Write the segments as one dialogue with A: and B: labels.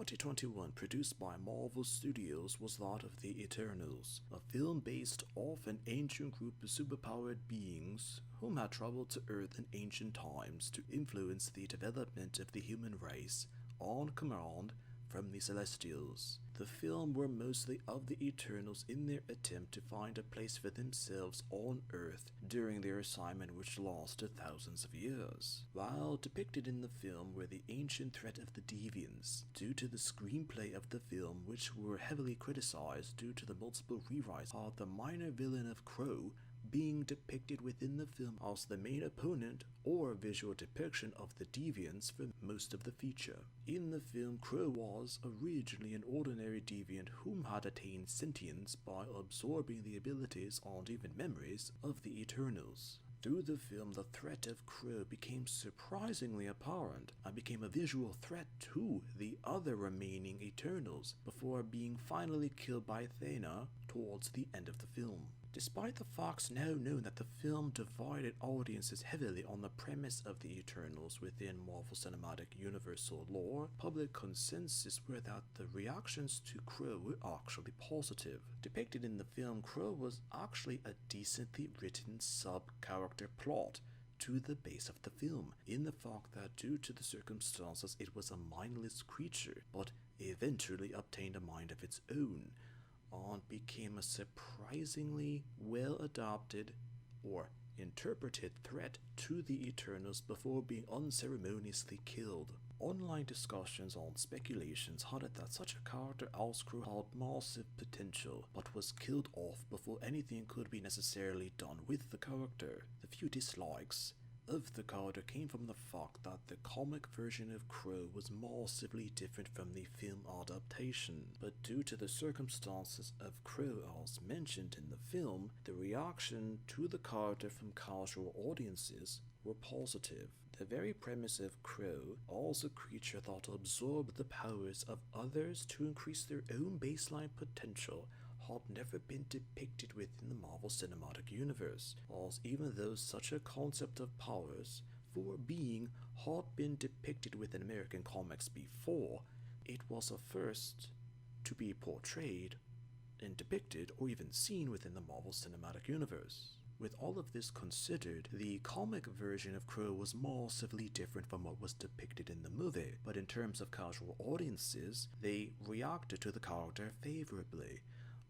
A: 2021, produced by Marvel Studios, was that of The Eternals, a film based off an ancient group of superpowered beings whom had traveled to Earth in ancient times to influence the development of the human race on command from the Celestials. The film were mostly of the Eternals in their attempt to find a place for themselves on Earth during their assignment, which lasted thousands of years. While depicted in the film were the ancient threat of the Deviants, due to the screenplay of the film, which were heavily criticized due to the multiple rewrites, are the minor villain of Crow being depicted within the film as the main opponent or visual depiction of the Deviants for most of the feature. In the film, Crow was originally an ordinary deviant whom had attained sentience by absorbing the abilities and even memories of the Eternals. Through the film, the threat of Crow became surprisingly apparent and became a visual threat to the other remaining Eternals before being finally killed by Athena towards the end of the film. Despite the facts now known that the film divided audiences heavily on the premise of the Eternals within Marvel Cinematic Universal lore, public consensus were that the reactions to Crow were actually positive. Depicted in the film, Crow was actually a decently written sub-character plot to the base of the film, in the fact that due to the circumstances it was a mindless creature, but eventually obtained a mind of its own, and became a surprisingly well-adapted or interpreted threat to the Eternals before being unceremoniously killed. Online discussions and speculations had it that such a character as Crow had massive potential, but was killed off before anything could be necessarily done with the character. The few dislikes of the character came from the fact that the comic version of Crow was massively different from the film adaptation, but due to the circumstances of Crow as mentioned in the film, the reaction to the character from casual audiences were positive. The very premise of Crow, as a creature that absorbed the powers of others to increase their own baseline potential, had never been depicted within the Marvel Cinematic Universe, as even though such a concept of powers for being had been depicted within American comics before, it was a first to be portrayed and depicted or even seen within the Marvel Cinematic Universe. With all of this considered, the comic version of Crow was massively different from what was depicted in the movie, but in terms of casual audiences, they reacted to the character favorably,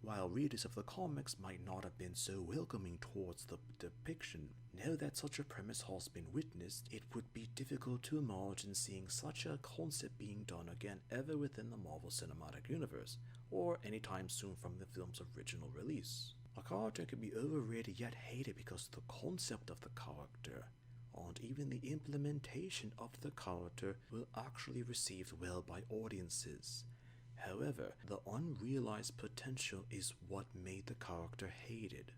A: while readers of the comics might not have been so welcoming towards the depiction. Now that such a premise has been witnessed, it would be difficult to imagine seeing such a concept being done again ever within the Marvel Cinematic Universe, or anytime soon from the film's original release. A character can be overrated yet hated because the concept of the character and even the implementation of the character will actually received well by audiences. However, the unrealized potential is what made the character hated.